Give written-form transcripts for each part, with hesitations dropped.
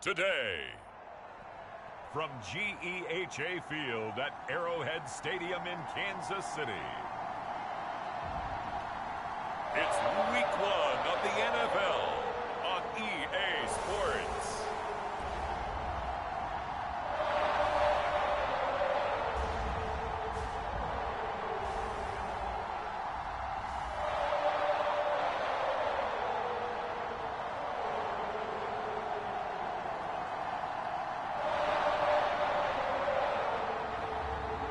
today. From GEHA Field at Arrowhead Stadium in Kansas City. It's week 1 of the NFL on EA Sports.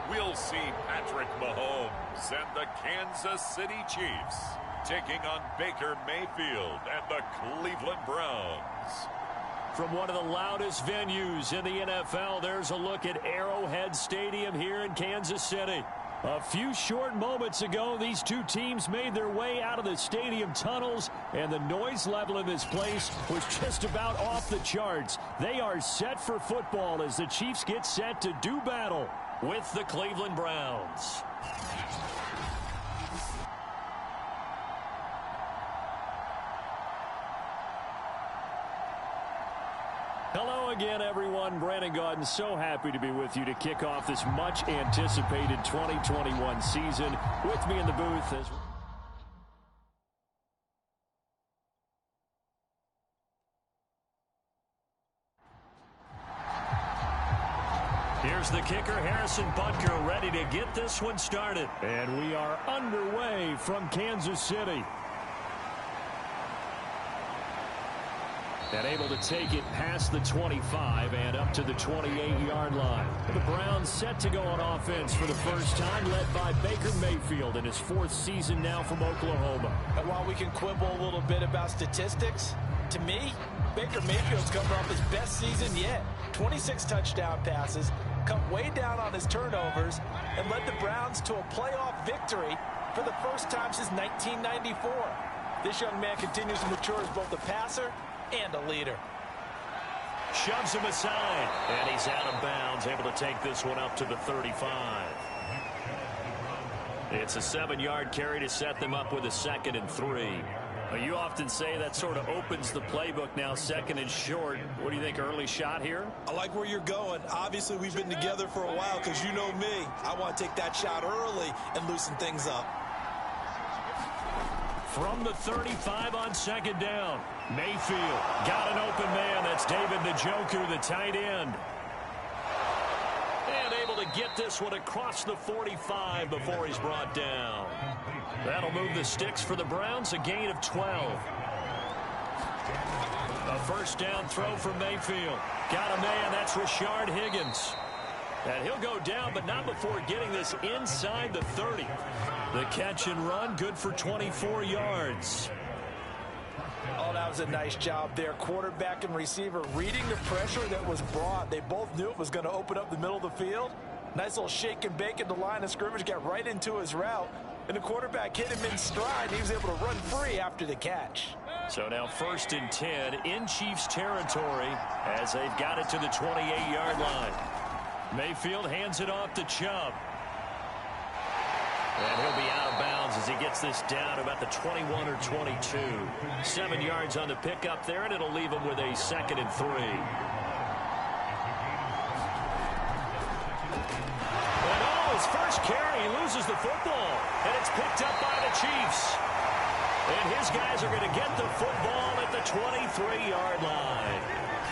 We'll see Patrick Mahomes and the Kansas City Chiefs taking on Baker Mayfield and the Cleveland Browns. From one of the loudest venues in the NFL, there's a look at Arrowhead Stadium here in Kansas City. A few short moments ago, these two teams made their way out of the stadium tunnels, and the noise level in this place was just about off the charts. They are set for football as the Chiefs get set to do battle with the Cleveland Browns. Hello again, everyone. Brandon Gaudin, so happy to be with you to kick off this much-anticipated 2021 season. With me in the booth as here's the kicker, Harrison Butker, ready to get this one started. And we are underway from Kansas City. And able to take it past the 25 and up to the 28-yard line. The Browns set to go on offense for the first time, led by Baker Mayfield in his 4th season now from Oklahoma. And while we can quibble a little bit about statistics, to me, Baker Mayfield's coming off his best season yet. 26 touchdown passes, cut way down on his turnovers, and led the Browns to a playoff victory for the first time since 1994. This young man continues to mature as both a passer and a leader. Shoves him aside, and he's out of bounds, able to take this one up to the 35. It's a 7-yard carry to set them up with a 2nd and 3. You often say that sort of opens the playbook now, 2nd and short. What do you think, early shot here? I like where you're going. Obviously, we've been together for a while because you know me. I want to take that shot early and loosen things up. From the 35 on 2nd down, Mayfield got an open man. That's David Njoku, the tight end. And able to get this one across the 45 before he's brought down. That'll move the sticks for the Browns, a gain of 12. A first down throw from Mayfield. Got a man, that's Rashard Higgins. And he'll go down, but not before getting this inside the 30. The catch and run, good for 24 yards. Oh, that was a nice job there. Quarterback and receiver reading the pressure that was brought. They both knew it was going to open up the middle of the field. Nice little shake and bake at the line of scrimmage, got right into his route. And the quarterback hit him in stride. He was able to run free after the catch. So now 1st and 10 in Chiefs territory as they've got it to the 28-yard line. Mayfield hands it off to Chubb. And he'll be out of bounds as he gets this down about the 21 or 22. 7 yards on the pickup there, and it'll leave him with a 2nd and 3. And his first carry, he loses the football, and it's picked up by the Chiefs. And his guys are going to get the football at the 23-yard line.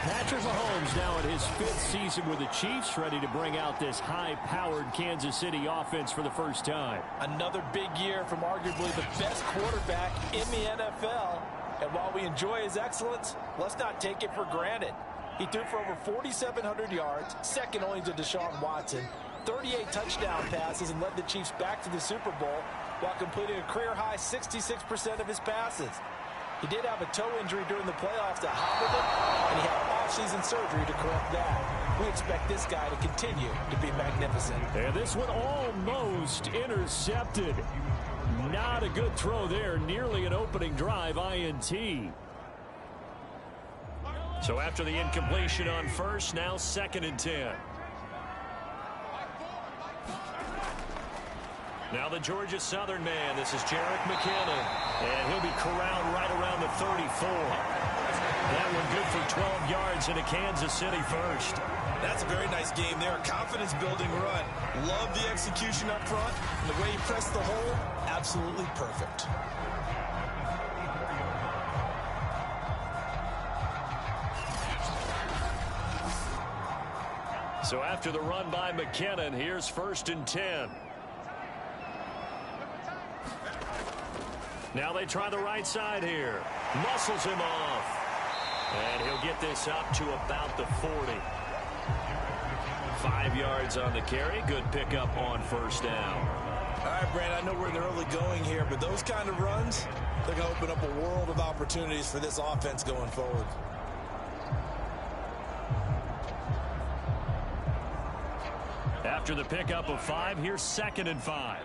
Patrick Mahomes now in his 5th season with the Chiefs, ready to bring out this high-powered Kansas City offense for the first time. Another big year from arguably the best quarterback in the NFL. And while we enjoy his excellence, let's not take it for granted. He threw for over 4,700 yards, second only to Deshaun Watson, 38 touchdown passes, and led the Chiefs back to the Super Bowl while completing a career-high 66% of his passes. He did have a toe injury during the playoffs that hobbled him, and he had off-season surgery to correct that. We expect this guy to continue to be magnificent. And this one almost intercepted. Not a good throw there. Nearly an opening drive INT. So after the incompletion on first, now 2nd and 10. Now the Georgia Southern man. This is Jerick McKinnon. And he'll be corralled right around the 34. That one good for 12 yards into Kansas City first. That's a very nice game there. Confidence-building run. Love the execution up front. And the way he pressed the hole, absolutely perfect. So after the run by McKinnon, here's 1st and 10. Now they try the right side here. Muscles him off. And he'll get this up to about the 40. 5 yards on the carry. Good pickup on 1st down. All right, Brandon, I know we're in the early going here, but those kind of runs, they're going to open up a world of opportunities for this offense going forward. After the pickup of 5, here's 2nd and 5.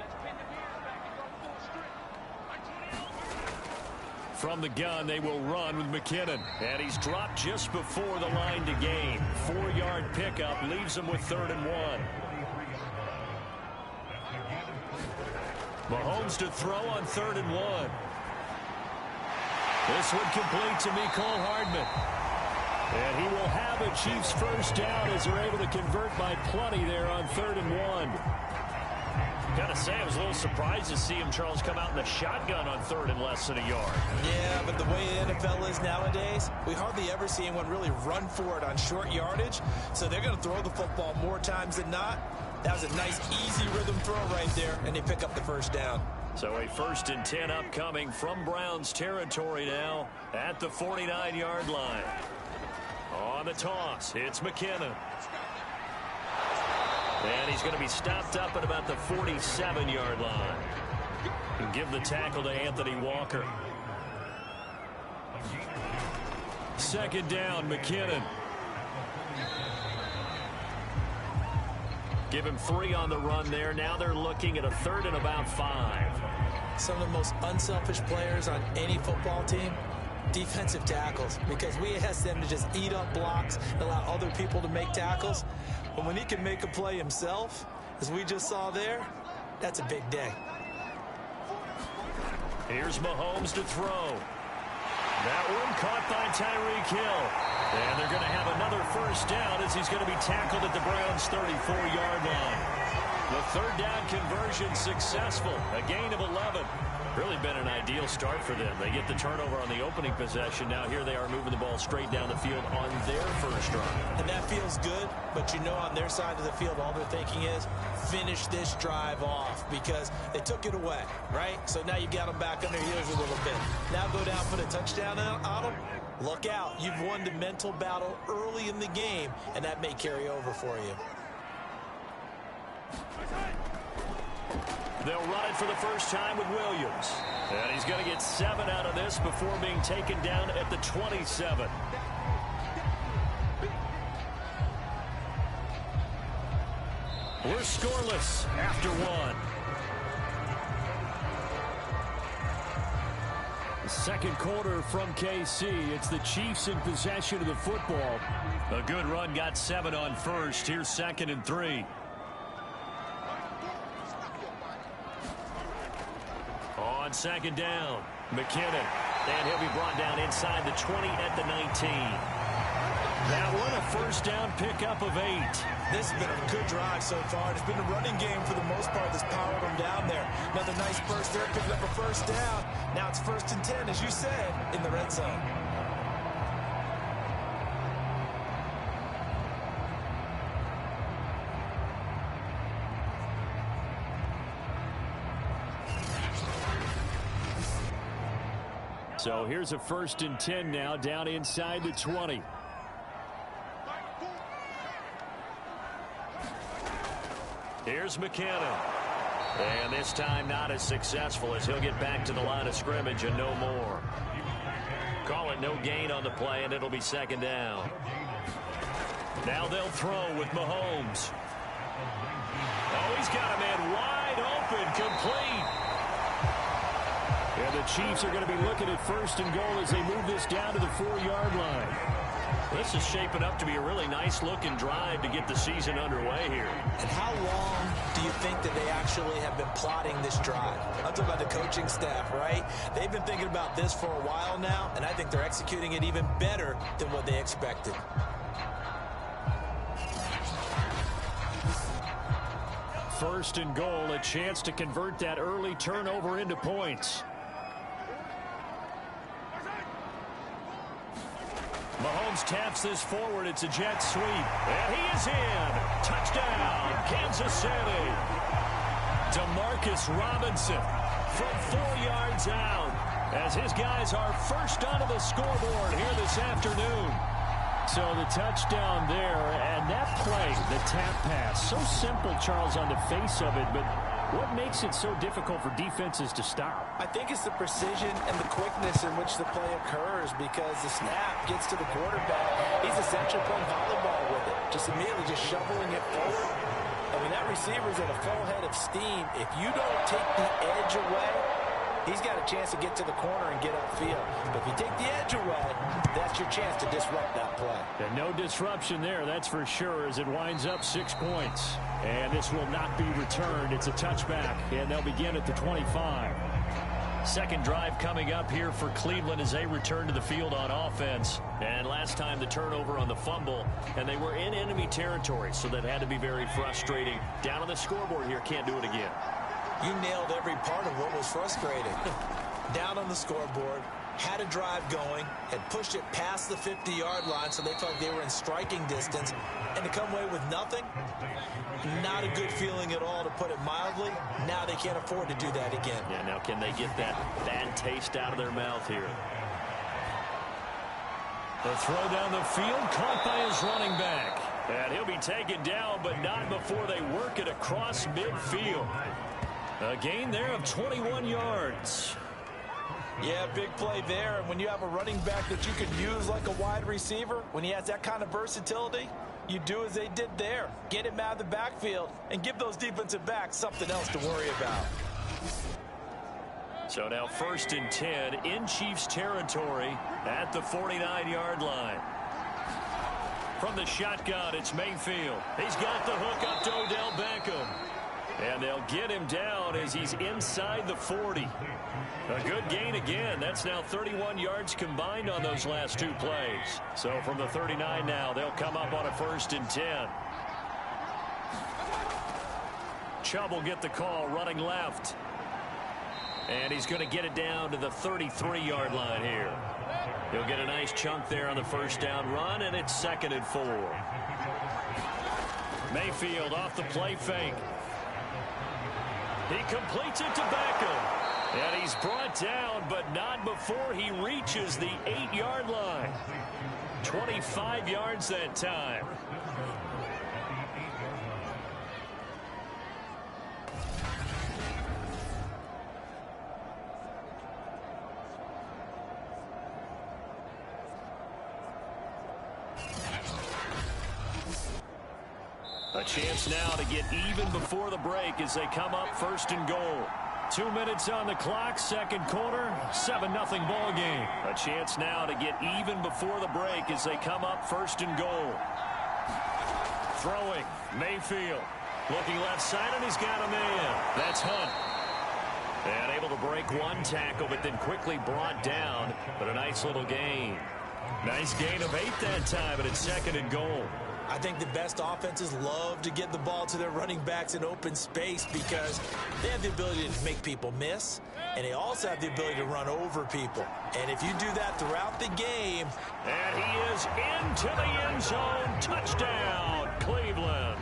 From the gun, they will run with McKinnon. And he's dropped just before the line to gain. 4-yard pickup leaves him with 3rd and 1. Mahomes to throw on 3rd and 1. This one complete to Mecole Hardman. And he will have a Chiefs 1st down as they're able to convert by plenty there on 3rd and 1. Gotta say, I was a little surprised to see him, Charles, come out in the shotgun on 3rd and less than a yard. Yeah, but the way the NFL is nowadays, we hardly ever see anyone really run for it on short yardage. So they're going to throw the football more times than not. That was a nice, easy rhythm throw right there, and they pick up the 1st down. So a 1st and 10 upcoming from Browns territory now at the 49-yard line. On the toss, it's McKinnon. And he's going to be stopped up at about the 47-yard line. And give the tackle to Anthony Walker. 2nd down, McKinnon. Give him 3 on the run there. Now they're looking at a 3rd and about 5. Some of the most unselfish players on any football team, defensive tackles, because we ask them to just eat up blocks and allow other people to make tackles. But when he can make a play himself, as we just saw there, that's a big day. Here's Mahomes to throw. That one caught by Tyreek Hill. And they're going to have another 1st down as he's going to be tackled at the Browns' 34-yard line. The 3rd down conversion successful. A gain of 11. Really been an ideal start for them. They get the turnover on the opening possession. Now here they are moving the ball straight down the field on their 1st drive. And that feels good, but you know on their side of the field all they're thinking is finish this drive off because they took it away, right? So now you got them back on their heels a little bit. Now go down for the touchdown on them. Look out. You've won the mental battle early in the game, and that may carry over for you. They'll run it for the 1st time with Williams. And he's going to get 7 out of this before being taken down at the 27. We're scoreless after 1. The 2nd quarter from KC. It's the Chiefs in possession of the football. A good run got 7 on 1st. Here's 2nd and 3. On 2nd down, McKinnon. And he'll be brought down inside the 20 at the 19. That one a 1st down pickup of 8. This has been a good drive so far. It's been a running game for the most part that's powered them down there. Another nice burst there, picking up a 1st down. Now it's 1st and 10, as you said, in the red zone. So here's a 1st and 10 now down inside the 20. Here's McKinnon. And this time not as successful as he'll get back to the line of scrimmage and no more. Call it no gain on the play, and it'll be 2nd down. Now they'll throw with Mahomes. Oh, he's got a man wide open, complete. And the Chiefs are going to be looking at 1st and goal as they move this down to the 4-yard line. This is shaping up to be a really nice-looking drive to get the season underway here. And how long do you think that they actually have been plotting this drive? I'm talking about the coaching staff, right? They've been thinking about this for a while now, and I think they're executing it even better than what they expected. First and goal, a chance to convert that early turnover into points. Mahomes taps this forward. It's a jet sweep. And he is in. Touchdown, Kansas City. Demarcus Robinson from 4 yards out as his guys are first onto the scoreboard here this afternoon. So the touchdown there, and that play, the tap pass, so simple, Charles, on the face of it, but what makes it so difficult for defenses to stop? I think it's the precision and the quickness in which the play occurs, because the snap gets to the quarterback. He's essentially playing volleyball with it, just immediately just shoveling it forward. And when that receiver's at a full head of steam, if you don't take the edge away, he's got a chance to get to the corner and get upfield. But if you take the edge away, that's your chance to disrupt that play. And no disruption there, that's for sure, as it winds up 6 points. And this will not be returned. It's a touchback, and they'll begin at the 25. Second drive coming up here for Cleveland as they return to the field on offense. And last time the turnover on the fumble, and they were in enemy territory, so that had to be very frustrating. Down on the scoreboard here, can't do it again. You nailed every part of what was frustrating. Down on the scoreboard, had a drive going, had pushed it past the 50-yard line so they felt like they were in striking distance, and to come away with nothing, not a good feeling at all, to put it mildly. Now they can't afford to do that again. Yeah, now can they get that bad taste out of their mouth here? The throw down the field, caught by his running back. And he'll be taken down, but not before they work it across midfield. A gain there of 21 yards. Yeah, big play there. And when you have a running back that you could use like a wide receiver, when he has that kind of versatility, you do as they did there. Get him out of the backfield and give those defensive backs something else to worry about. So now 1st and 10 in Chiefs territory at the 49-yard line. From the shotgun, it's Mayfield. He's got the hook up to Odell Beckham. And they'll get him down as he's inside the 40. A good gain again. That's now 31 yards combined on those last 2 plays. So from the 39 now, they'll come up on a 1st and 10. Chubb will get the call running left. And he's going to get it down to the 33-yard line here. He'll get a nice chunk there on the first down run, and it's 2nd and 4. Mayfield off the play fake. He completes it to Beckham. And he's brought down, but not before he reaches the 8-yard line. 25 yards that time. A chance now to get even before the break as they come up 1st and goal. 2 minutes on the clock, 2nd quarter, 7-0 ball game. A chance now to get even before the break as they come up 1st and goal. Throwing, Mayfield. Looking left side, and he's got a man. That's Hunt. And able to break 1 tackle, but then quickly brought down. But a nice little gain. Nice gain of 8 that time, and it's 2nd and goal. I think the best offenses love to get the ball to their running backs in open space because they have the ability to make people miss, and they also have the ability to run over people. And if you do that throughout the game. And he is into the end zone. Touchdown, Cleveland.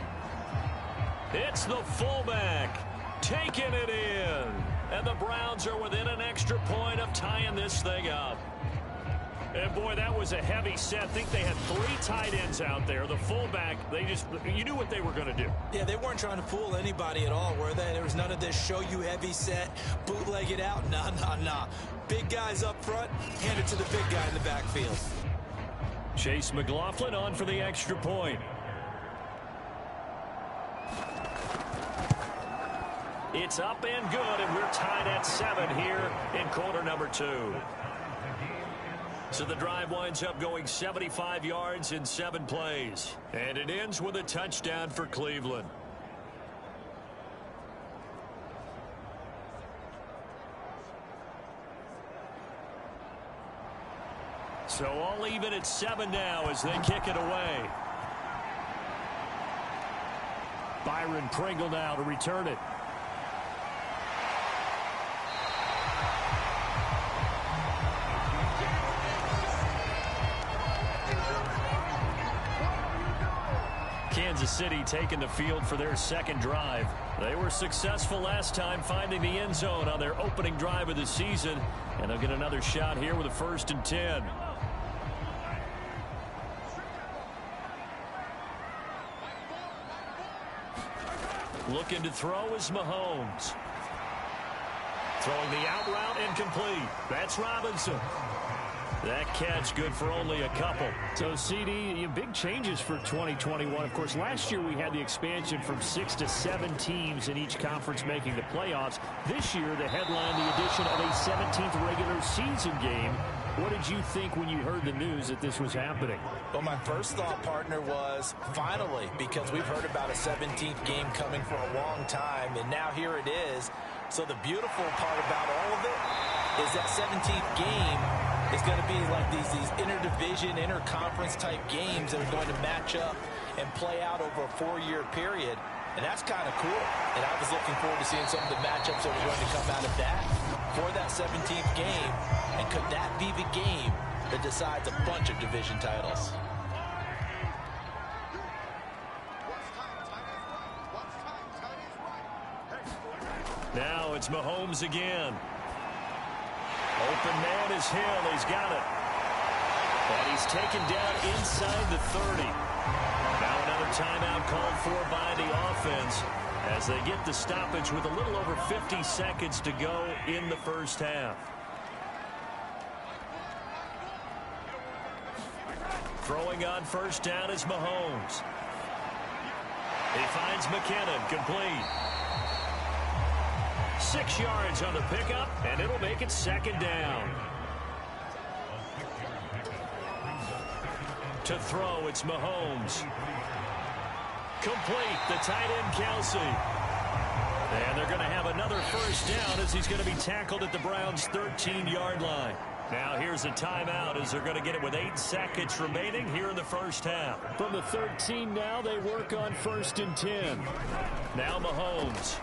It's the fullback taking it in. And the Browns are within an extra point of tying this thing up. And boy, that was a heavy set. I think they had 3 tight ends out there. The fullback, you knew what they were going to do. Yeah, they weren't trying to fool anybody at all, were they? There was none of this show you heavy set, bootleg it out. Nah. Big guys up front, hand it to the big guy in the backfield. Chase McLaughlin on for the extra point. It's up and good, and we're tied at 7 here in quarter number 2. So the drive winds up going 75 yards in 7 plays. And it ends with a touchdown for Cleveland. So all even at 7 now as they kick it away. Byron Pringle now to return it. Kansas City taking the field for their second drive. They were successful last time finding the end zone on their opening drive of the season. And they'll get another shot here with a 1st and 10. Looking to throw is Mahomes. Throwing the out route incomplete. That's Robinson. That catch good for only a couple. So, CD, big changes for 2021. Of course, last year we had the expansion from 6 to 7 teams in each conference making the playoffs. This year, the headline, the addition of a 17th regular season game. What did you think when you heard the news that this was happening? Well, my first thought, partner, was finally, because we've heard about a 17th game coming for a long time, and now here it is. So the beautiful part about all of it is that 17th game is going to be like these interdivision, interconference type games that are going to match up and play out over a 4-year period. And that's kind of cool. And I was looking forward to seeing some of the matchups that were going to come out of that for that 17th game. And could that be the game that decides a bunch of division titles? Now it's Mahomes again. Open man is Hill. He's got it. And he's taken down inside the 30. Now another timeout called for by the offense as they get the stoppage with a little over 50 seconds to go in the first half. Throwing on 1st down is Mahomes. He finds McKinnon, complete. 6 yards on the pickup, and it'll make it 2nd down. To throw, it's Mahomes. Complete, the tight end, Kelsey. And they're going to have another 1st down as he's going to be tackled at the Browns' 13-yard line. Now here's a timeout as they're going to get it with 8 seconds remaining here in the first half. From the 13 now, they work on 1st and 10. Now Mahomes.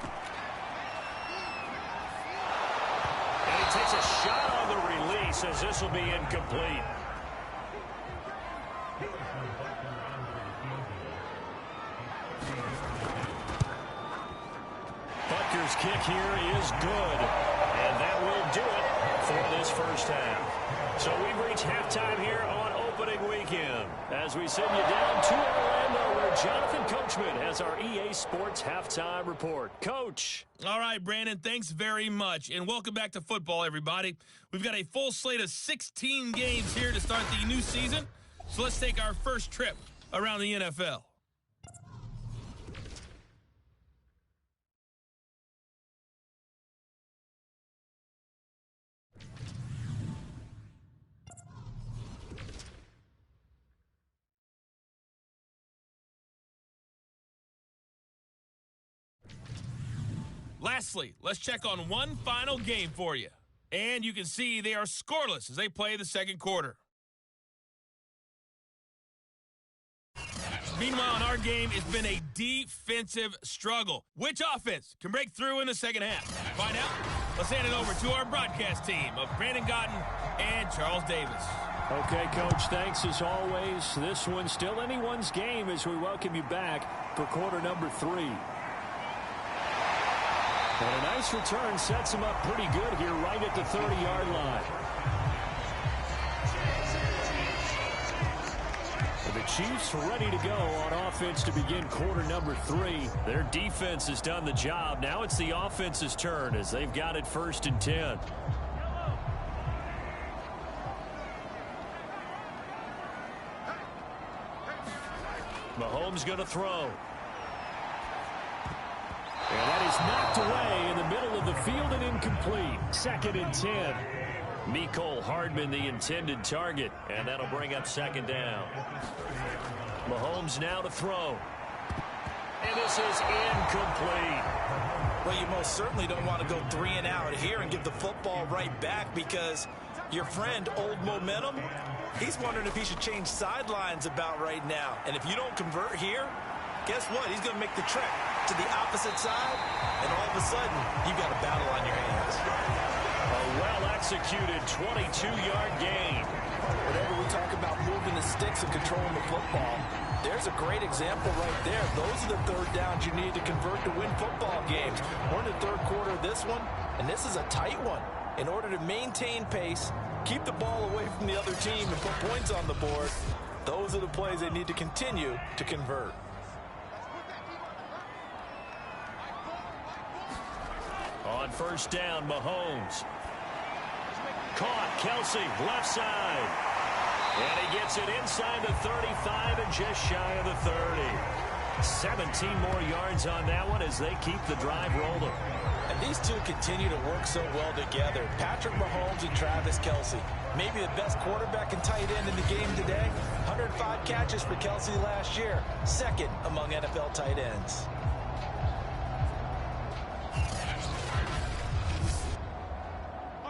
And he takes a shot on the release as this will be incomplete. Butker's kick here is good. And that will do it for this first half. So we've reached halftime here on opening weekend as we send you down to Orlando where Jonathan Coachman has our EA Sports halftime report. Coach. All right, Brandon, thanks very much. And welcome back to football, everybody. We've got a full slate of 16 games here to start the new season. So let's take our first trip around the NFL. Lastly, let's check on one final game for you. And you can see they are scoreless as they play the second quarter. Meanwhile, in our game, it's been a defensive struggle. Which offense can break through in the second half? To find out, let's hand it over to our broadcast team of Brandon Gotten and Charles Davis. Okay, Coach, thanks as always. This one's still anyone's game as we welcome you back for quarter number 3. And a nice return sets him up pretty good here right at the 30-yard line. The Chiefs ready to go on offense to begin quarter number 3. Their defense has done the job. Now it's the offense's turn as they've got it 1st and 10. Mahomes going to throw. And that is knocked away in the middle of the field and incomplete. 2nd and 10. Mecole Hardman, the intended target, and that'll bring up second down. Mahomes now to throw. And this is incomplete. Well, you most certainly don't want to go 3 and out here and give the football right back, because your friend, Old Momentum, he's wondering if he should change sidelines about right now. And if you don't convert here, guess what? He's going to make the trek to the opposite side, and all of a sudden, you've got a battle on your hands. A well-executed 22-yard gain. Whenever we talk about moving the sticks and controlling the football, there's a great example right there. Those are the third downs you need to convert to win football games. We're in the third quarter of this one, and this is a tight one. In order to maintain pace, keep the ball away from the other team, and put points on the board, those are the plays they need to continue to convert. On first down, Mahomes. Caught, Kelsey, left side. And he gets it inside the 35 and just shy of the 30. 17 more yards on that one as they keep the drive rolling. And these two continue to work so well together. Patrick Mahomes and Travis Kelsey. Maybe the best quarterback and tight end in the game today. 105 catches for Kelsey last year. Second among NFL tight ends.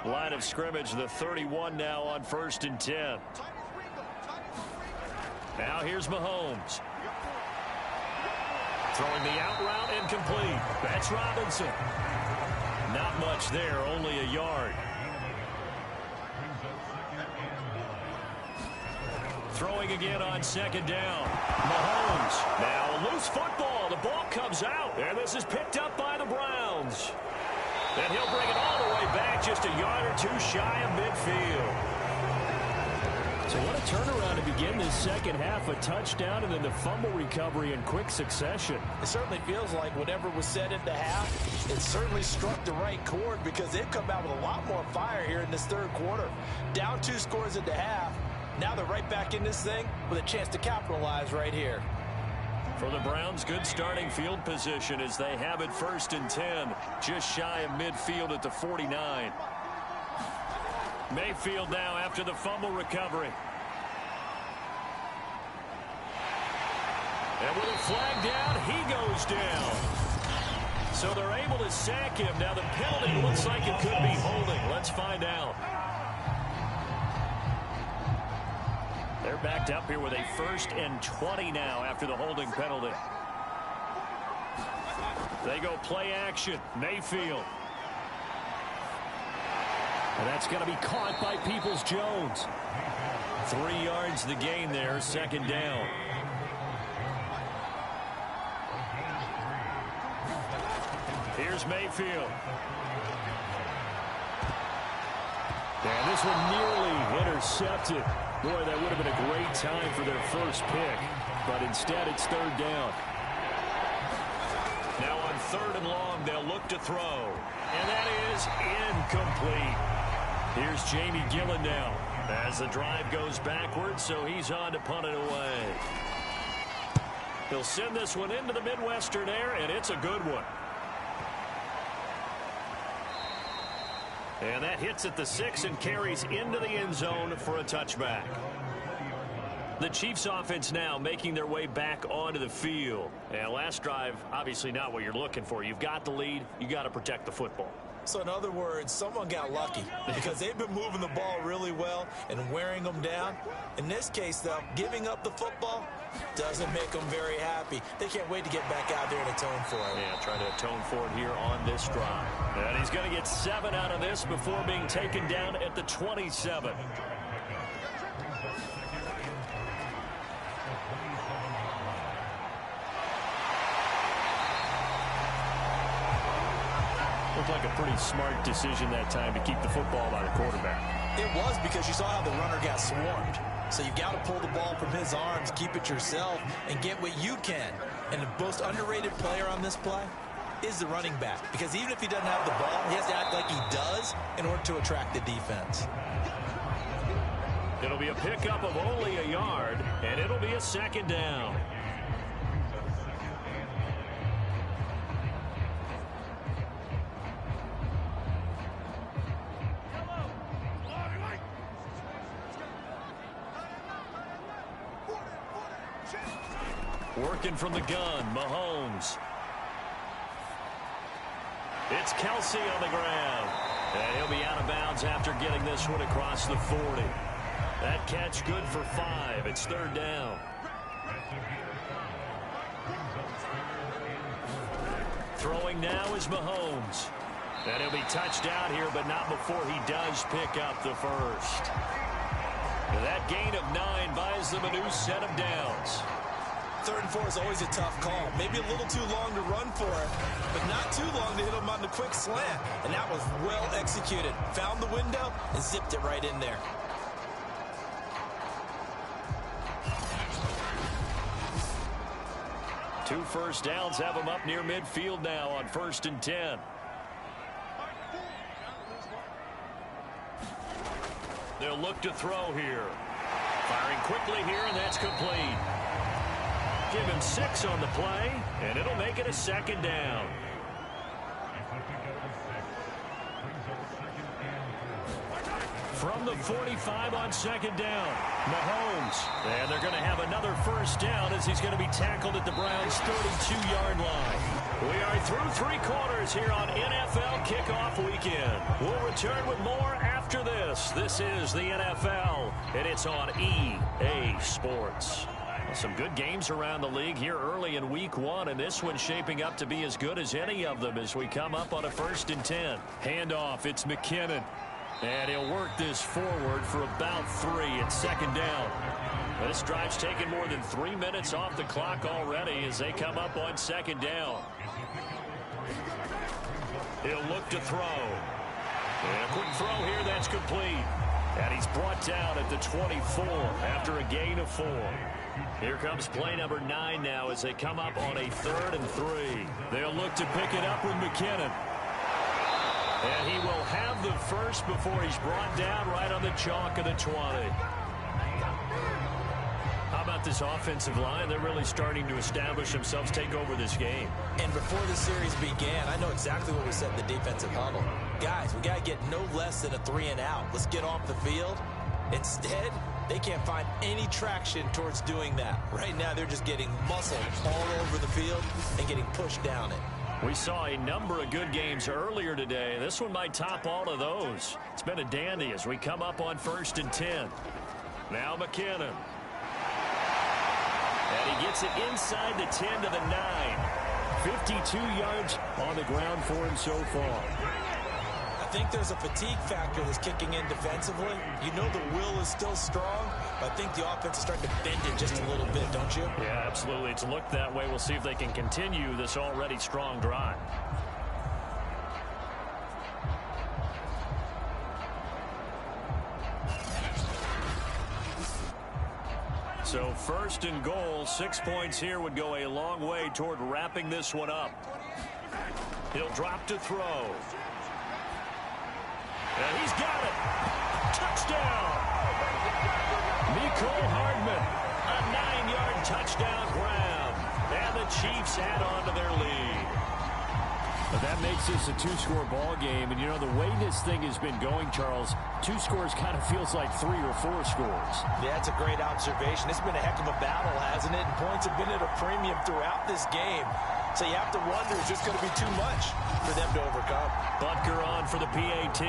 Line of scrimmage, the 31 now on 1st and 10. Now here's Mahomes. Throwing the out route, incomplete. That's Robinson. Not much there, only a yard. Throwing again on second down. Mahomes. Now a loose football. The ball comes out. And this is picked up by the Browns. And he'll bring it all the way back, just a yard or two shy of midfield. So what a turnaround to begin this second half. A touchdown and then the fumble recovery in quick succession. It certainly feels like whatever was said at the half, it certainly struck the right chord, because they've come out with a lot more fire here in this third quarter. Down 2 scores at the half. Now they're right back in this thing with a chance to capitalize right here. For the Browns, good starting field position as they have it 1st and 10, just shy of midfield at the 49. Mayfield now after the fumble recovery. And with a flag down, he goes down. So they're able to sack him. Now the penalty looks like it could be holding. Let's find out. They're backed up here with a 1st and 20 now after the holding penalty. They go play action. Mayfield. And that's going to be caught by Peoples-Jones. 3 yards the gain there, second down. Here's Mayfield. And this one nearly intercepted. Boy, that would have been a great time for their first pick. But instead, it's third down. Now on 3rd and long, they'll look to throw. And that is incomplete. Here's Jamie Gillen now as the drive goes backwards, so he's on to punt it away. He'll send this one into the Midwestern air, and it's a good one. And that hits at the 6 and carries into the end zone for a touchback. The Chiefs offense now making their way back onto the field. And last drive, obviously not what you're looking for. You've got the lead. You got to protect the football. So in other words, someone got lucky, because they've been moving the ball really well and wearing them down. In this case, though, giving up the football doesn't make them very happy. They can't wait to get back out there and atone for it. Yeah, trying to atone for it here on this drive. And he's going to get 7 out of this before being taken down at the 27. Looked like a pretty smart decision that time to keep the football by the quarterback. It was, because you saw how the runner got swarmed. So you got to pull the ball from his arms, keep it yourself, and get what you can. And the most underrated player on this play is the running back, because even if he doesn't have the ball, he has to act like he does in order to attract the defense. It'll be a pickup of only a yard, and it'll be a second down. Working from the gun, Mahomes. It's Kelsey on the ground. And he'll be out of bounds after getting this one across the 40. That catch good for 5. It's third down. Throwing now is Mahomes. And he'll be touched out here, but not before he does pick up the first. That gain of 9 buys them a new set of downs. 3rd and 4 is always a tough call. Maybe a little too long to run for it, but not too long to hit him on the quick slant. And that was well executed. Found the window and zipped it right in there. Two first downs have him up near midfield now on 1st and 10. They'll look to throw here. Firing quickly here, and that's complete. Give him 6 on the play, and it'll make it a 2nd down. From the 45 on 2nd down, Mahomes. And they're going to have another first down as he's going to be tackled at the Browns' 32-yard line. We are through 3 quarters here on NFL Kickoff Weekend. We'll return with more after this. This is the NFL, and it's on EA Sports. Some good games around the league here early in Week 1, and this one's shaping up to be as good as any of them as we come up on a 1st and 10. Handoff, it's McKinnon. And he'll work this forward for about 3 at 2nd down. This drive's taken more than 3 minutes off the clock already as they come up on 2nd down. He'll look to throw. And a quick throw here, that's complete. And he's brought down at the 24 after a gain of 4. Here comes play number 9 now as they come up on a 3rd and 3. They'll look to pick it up with McKinnon. And he will have the first before he's brought down right on the chalk of the 20. How about this offensive line? They're really starting to establish themselves, take over this game. And before the series began, I know exactly what we said in the defensive huddle. Guys, we got to get no less than a 3 and out. Let's get off the field. Instead, they can't find any traction towards doing that. Right now, they're just getting muscled all over the field and getting pushed down it. We saw a number of good games earlier today. This one might top all of those. It's been a dandy as we come up on 1st and 10. Now McKinnon. And he gets it inside the 10 to the 9. 52 yards on the ground for him so far. I think there's a fatigue factor that's kicking in defensively. You know the will is still strong, but I think the offense is starting to bend it just a little bit, don't you? Yeah, absolutely. It's looked that way. We'll see if they can continue this already strong drive. So 1st and goal, 6 points here would go a long way toward wrapping this one up. He'll drop to throw. And he's got it. Touchdown. Mecole Hardman. A 9-yard touchdown grab. And the Chiefs add on to their lead. But that makes this a 2-score ball game. And, you know, the way this thing has been going, Charles, 2 scores kind of feels like 3 or 4 scores. Yeah, that's a great observation. It's been a heck of a battle, hasn't it? And points have been at a premium throughout this game. So you have to wonder, is this going to be too much for them to overcome? Butker on for the PAT.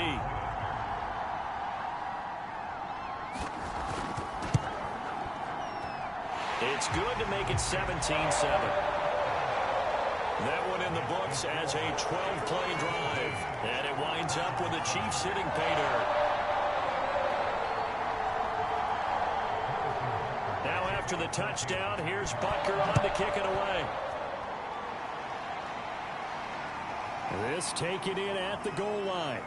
It's good to make it 17-7. That one in the books as a 12-play drive. And it winds up with the Chiefs hitting pay dirt. Now after the touchdown, here's Butker on to kick it away. This taken in at the goal line.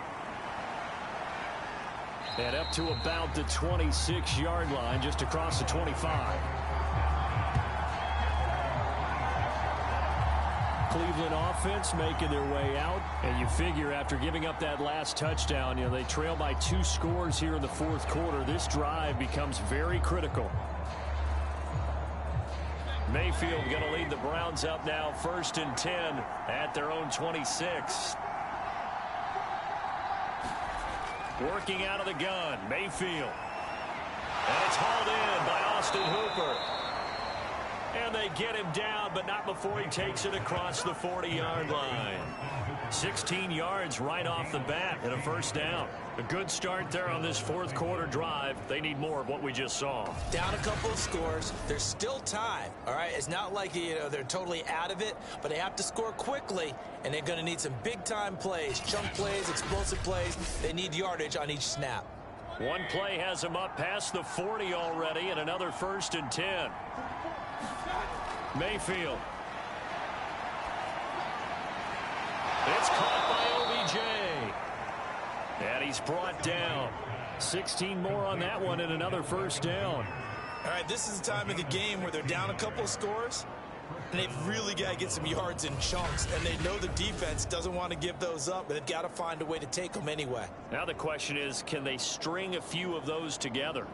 And up to about the 26-yard line, just across the 25. Cleveland offense making their way out. And you figure after giving up that last touchdown, you know, they trail by 2 scores here in the 4th quarter. This drive becomes very critical. Mayfield going to lead the Browns up now, 1st and 10 at their own 26. Working out of the gun, Mayfield. And it's hauled in by Austin Hooper. And they get him down, but not before he takes it across the 40-yard line. 16 yards right off the bat and a first down. A good start there on this fourth quarter drive. They need more of what we just saw. Down a couple of scores. There's still time, all right? It's not like, they're totally out of it, but they have to score quickly, and they're going to need some big-time plays, chunk plays, explosive plays. They need yardage on each snap. One play has him up past the 40 already, and another 1st and 10. Mayfield. It's caught by OBJ. And he's brought down. 16 more on that one and another first down. All right, this is the time of the game where they're down a couple of scores, and they've really got to get some yards in chunks, and they know the defense doesn't want to give those up, but they've got to find a way to take them anyway. Now the question is, can they string a few of those together?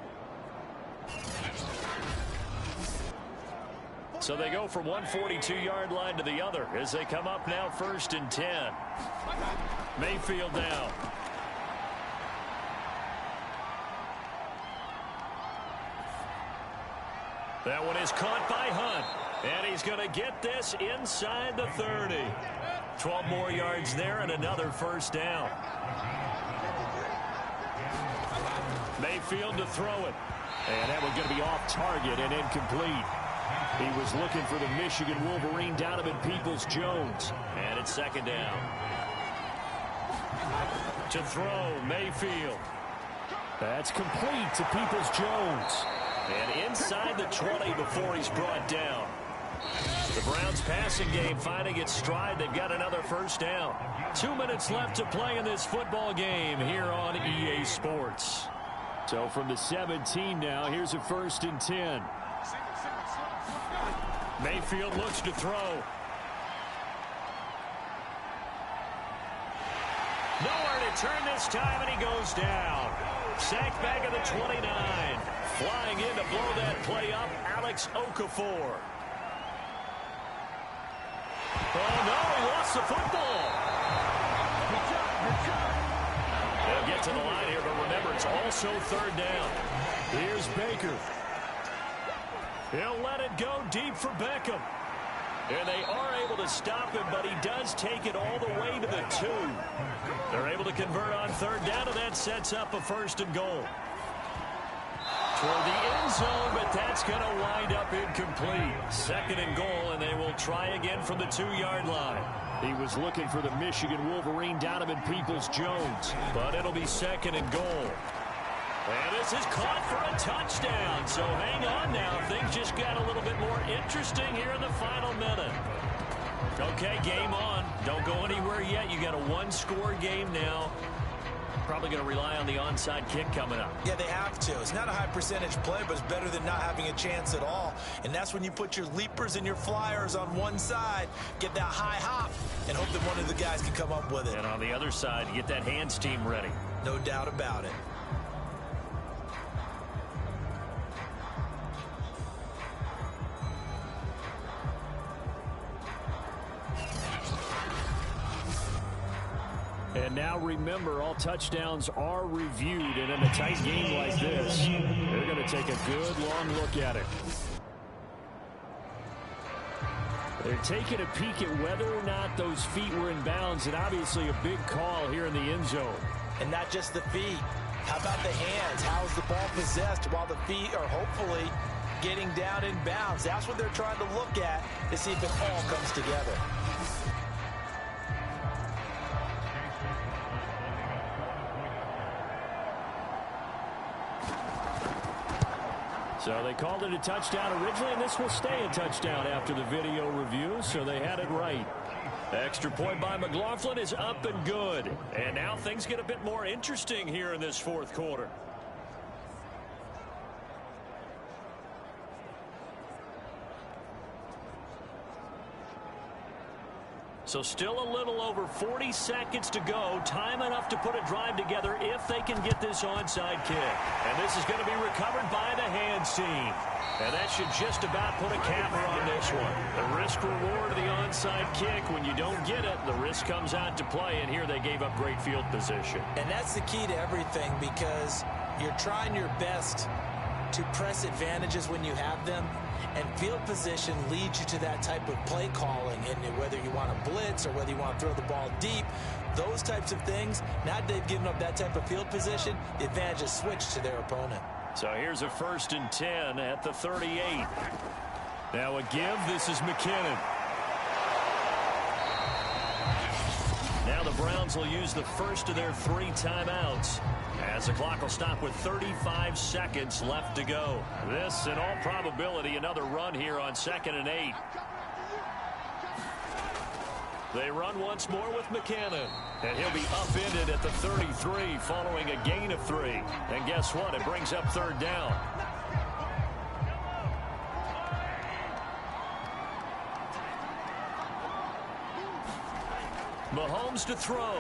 So they go from one 42-yard line to the other as they come up now 1st and 10. Mayfield down. That one is caught by Hunt. And he's going to get this inside the 30. 12 more yards there and another first down. Mayfield to throw it. And that one's going to be off target and incomplete. He was looking for the Michigan Wolverine, Donovan Peoples-Jones. And it's 2nd down. To throw, Mayfield. That's complete to Peoples-Jones. And inside the 20 before he's brought down. The Browns passing game finding its stride. They've got another first down. 2 minutes left to play in this football game here on EA Sports. So from the 17 now, here's a 1st and 10. Mayfield looks to throw. Nowhere to turn this time, and he goes down. Sacked back at the 29. Flying in to blow that play up, Alex Okafor. Oh, no, he lost the football. They'll get to the line here, but remember, it's also 3rd down. Here's Baker. He'll let it go deep for Beckham. And they are able to stop him, but he does take it all the way to the 2. They're able to convert on 3rd down, and that sets up a 1st and goal. Toward the end zone, but that's going to wind up incomplete. 2nd and goal, and they will try again from the 2-yard line. He was looking for the Michigan Wolverine, Donovan Peoples-Jones, but it'll be 2nd and goal. And this is caught for a touchdown. So hang on now. Things just got a little bit more interesting here in the final minute. Okay, game on. Don't go anywhere yet. You got a 1-score game now. Probably going to rely on the onside kick coming up. Yeah, they have to. It's not a high percentage play, but it's better than not having a chance at all. And that's when you put your leapers and your flyers on one side, get that high hop, and hope that one of the guys can come up with it. And on the other side, get that hands team ready. No doubt about it. And now remember, all touchdowns are reviewed, and in a tight game like this, they're going to take a good long look at it. They're taking a peek at whether or not those feet were in bounds, and obviously a big call here in the end zone. And not just the feet. How about the hands? How's the ball possessed while the feet are hopefully getting down in bounds? That's what they're trying to look at to see if it all comes together. So they called it a touchdown originally, and this will stay a touchdown after the video review, so they had it right. Extra point by McLaughlin is up and good. And now things get a bit more interesting here in this fourth quarter. So still a little over 40 seconds to go. Time enough to put a drive together if they can get this onside kick. And this is going to be recovered by the hands team. And that should just about put a capper on this one. The risk-reward of the onside kick, when you don't get it, the risk comes out to play. And here they gave up great field position. And that's the key to everything, because you're trying your best to press advantages when you have them, and field position leads you to that type of play calling. And whether you want to blitz or whether you want to throw the ball deep, those types of things, now that they've given up that type of field position, the advantage is switched to their opponent. So here's a 1st and 10 at the 38. Now a give. This is McKinnon. Now the Browns will use the first of their 3 timeouts, as the clock will stop with 35 seconds left to go. This, in all probability, another run here on 2nd and 8. They run once more with McKinnon, and he'll be upended at the 33 following a gain of 3. And guess what? It brings up 3rd down. Mahomes to throw.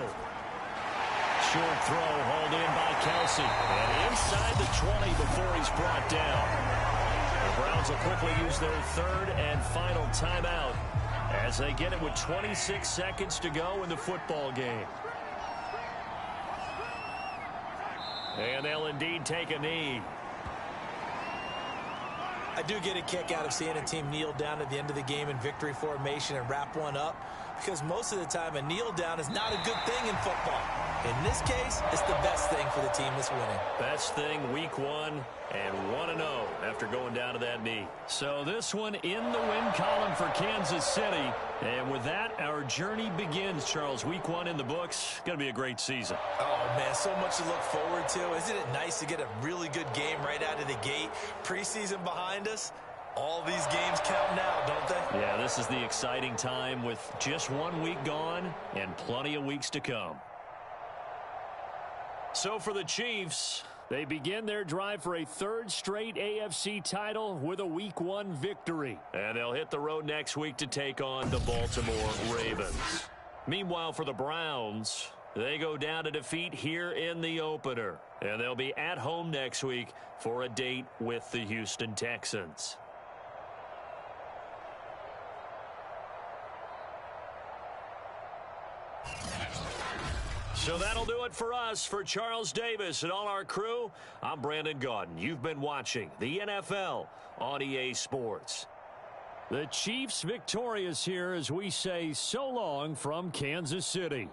Short throw hauled in by Kelsey. And inside the 20 before he's brought down. The Browns will quickly use their 3rd and final timeout as they get it with 26 seconds to go in the football game. And they'll indeed take a knee. I do get a kick out of seeing a team kneel down at the end of the game in victory formation and wrap one up, because most of the time a kneel down is not a good thing in football. In this case, it's the best thing for the team that's winning. Best thing week 1 and 1-0 after going down to that knee. So this one in the win column for Kansas City. And with that, our journey begins, Charles. Week 1 in the books. Going to be a great season. Oh, man, so much to look forward to. Isn't it nice to get a really good game right out of the gate? Preseason behind us. All these games count now, don't they? Yeah, this is the exciting time with just 1 week gone and plenty of weeks to come. So for the Chiefs, they begin their drive for a 3rd straight AFC title with a Week 1 victory. And they'll hit the road next week to take on the Baltimore Ravens. Meanwhile, for the Browns, they go down to defeat here in the opener. And they'll be at home next week for a date with the Houston Texans. So that'll do it for us. For Charles Davis and all our crew, I'm Brandon Gaudin. You've been watching the NFL on EA Sports. The Chiefs victorious here as we say so long from Kansas City.